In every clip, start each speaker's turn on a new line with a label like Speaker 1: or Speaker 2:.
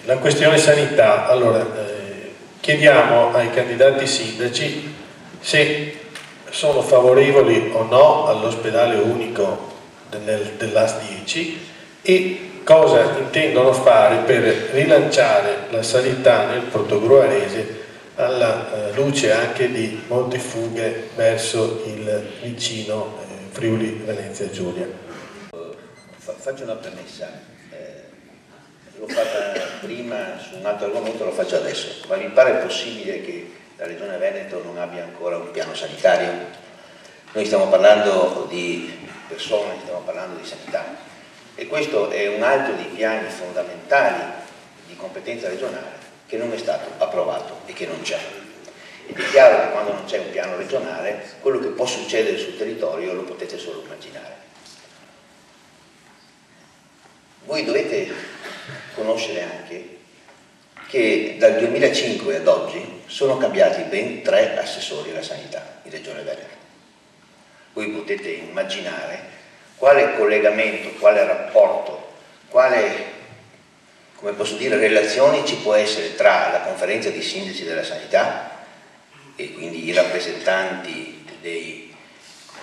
Speaker 1: La questione sanità. Allora, chiediamo ai candidati sindaci se sono favorevoli o no all'ospedale unico dell'AS 10 e cosa intendono fare per rilanciare la sanità nel Portogruarese alla luce anche di molte fughe verso il vicino Friuli Venezia Giulia.
Speaker 2: Faccio una premessa, l'ho fatta prima su un altro argomento, lo faccio adesso, ma vi pare possibile che la Regione Veneto non abbia ancora un piano sanitario? Noi stiamo parlando di persone, stiamo parlando di sanità e questo è un altro dei piani fondamentali di competenza regionale che non è stato approvato e che non c'è. Ed è chiaro che quando non c'è un piano regionale quello che può succedere sul territorio lo potete solo immaginare. Voi dovete conoscere anche che dal 2005 ad oggi sono cambiati ben 3 assessori alla sanità in Regione Veneto. Voi potete immaginare quale collegamento, quale rapporto, quale, come posso dire, relazioni ci può essere tra la conferenza di sindaci della sanità e quindi i rappresentanti dei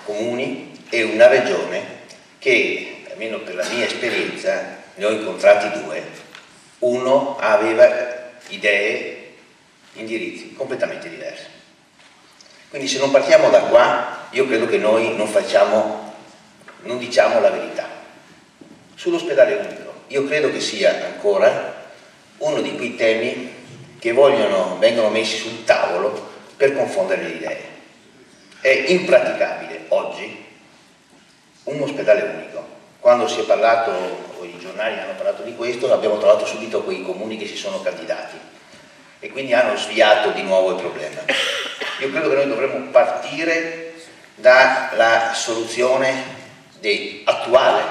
Speaker 2: comuni e una regione che, almeno per la mia esperienza, ne ho incontrati 2. Uno aveva idee, indirizzi completamente diversi. Quindi se non partiamo da qua, io credo che noi non diciamo la verità. Sull'ospedale unico, io credo che sia ancora uno di quei temi che vengono messi sul tavolo per confondere le idee. È impraticabile oggi un ospedale unico. Quando si è parlato, o i giornali hanno parlato di questo, abbiamo trovato subito quei comuni che si sono candidati e quindi hanno sviato di nuovo il problema. Io credo che noi dovremmo partire dalla soluzione attuale.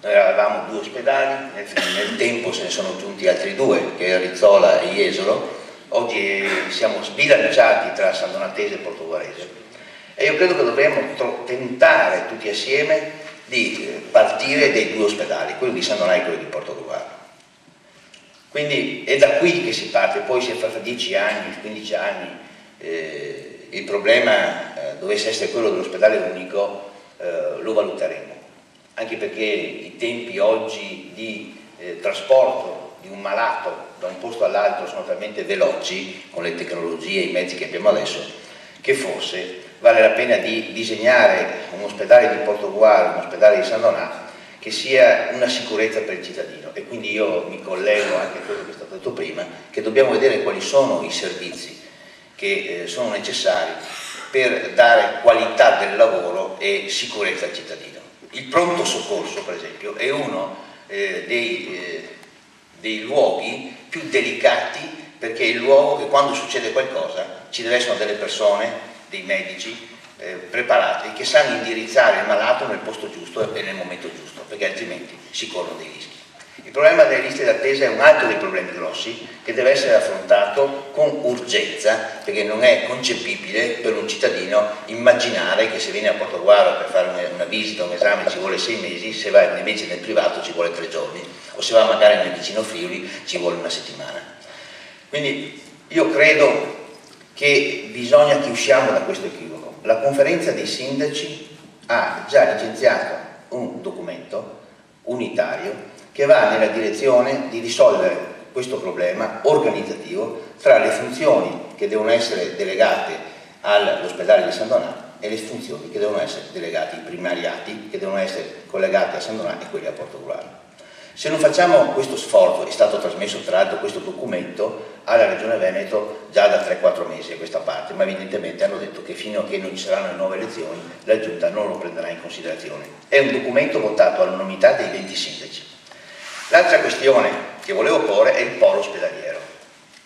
Speaker 2: Noi avevamo 2 ospedali, nel tempo se ne sono aggiunti altri 2, che è Rizzola e Jesolo. Oggi siamo sbilanciati tra San Donatese e Portogruarese e io credo che dovremmo tentare tutti assieme di partire dai 2 ospedali, quello di San Donà e quello di Portogruaro. Quindi è da qui che si parte, poi se fra 10 anni, 15 anni il problema dovesse essere quello dell'ospedale unico, lo valuteremo, anche perché i tempi oggi di trasporto di un malato da un posto all'altro sono talmente veloci con le tecnologie e i mezzi che abbiamo adesso che forse vale la pena di disegnare un ospedale di Portogruaro, un ospedale di San Donà che sia una sicurezza per il cittadino. E quindi io mi collego anche a quello che è stato detto prima, che dobbiamo vedere quali sono i servizi che sono necessari per dare qualità del lavoro e sicurezza al cittadino. Il pronto soccorso, per esempio, è uno dei luoghi più delicati, perché è il luogo che quando succede qualcosa ci deve essere delle persone, dei medici preparati che sanno indirizzare il malato nel posto giusto e nel momento giusto, perché altrimenti si corrono dei rischi. Il problema delle liste d'attesa è un altro dei problemi grossi che deve essere affrontato con urgenza, perché non è concepibile per un cittadino immaginare che se viene a Portogruaro per fare una visita, un esame ci vuole 6 mesi, se va invece nel privato ci vuole 3 giorni, o se va magari nel vicino Friuli ci vuole 1 settimana. Quindi io credo che bisogna che usciamo da questo equivoco. La conferenza dei sindaci ha già licenziato un documento unitario che va nella direzione di risolvere questo problema organizzativo tra le funzioni che devono essere delegate all'ospedale di San Donà e le funzioni che devono essere delegate, i primariati che devono essere collegati a San Donà e quelli a Portogruaro. Se non facciamo questo sforzo, è stato trasmesso tra l'altro questo documento alla Regione Veneto già da 3-4 mesi a questa parte, ma evidentemente hanno detto che fino a che non ci saranno le nuove elezioni la Giunta non lo prenderà in considerazione. È un documento votato all'unanimità dei 20 sindaci. L'altra questione che volevo porre è il polo ospedaliero.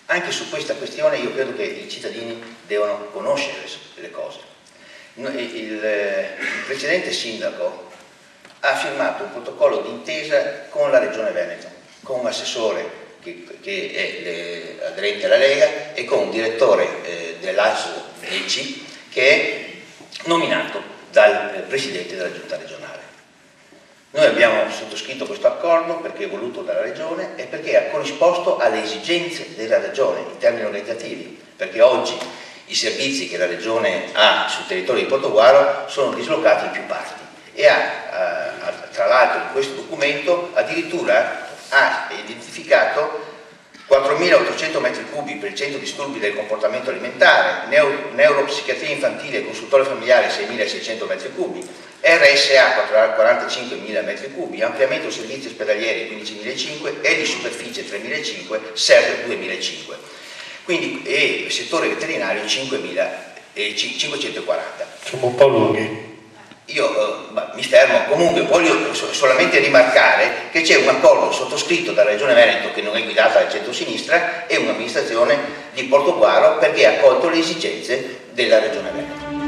Speaker 2: Anche su questa questione io credo che i cittadini devono conoscere le cose. Il precedente sindaco ha firmato un protocollo d'intesa con la Regione Veneto, con un assessore che è aderente alla Lega e con un direttore dell'AS 10 che è nominato dal Presidente della Giunta regionale. Noi abbiamo sottoscritto questo accordo perché è voluto dalla Regione e perché ha corrisposto alle esigenze della Regione in termini organizzativi, perché oggi i servizi che la Regione ha sul territorio di Portogruaro sono dislocati in più parti e tra l'altro in questo documento addirittura ha identificato 4.800 metri cubi per il centro disturbi del comportamento alimentare, neuropsichiatria infantile e consultorio familiare 6.600 metri cubi, RSA 45.000 metri cubi, ampliamento servizi ospedalieri 15.500 e di superficie 3.500, SER 2.500. Quindi e settore veterinario 5.540.
Speaker 1: Siamo un po' lunghi.
Speaker 2: Io mi fermo, comunque voglio solamente rimarcare che c'è un accordo sottoscritto dalla Regione Veneto, che non è guidata dal centro-sinistra, e un'amministrazione di Portogruaro perché ha accolto le esigenze della Regione Veneto.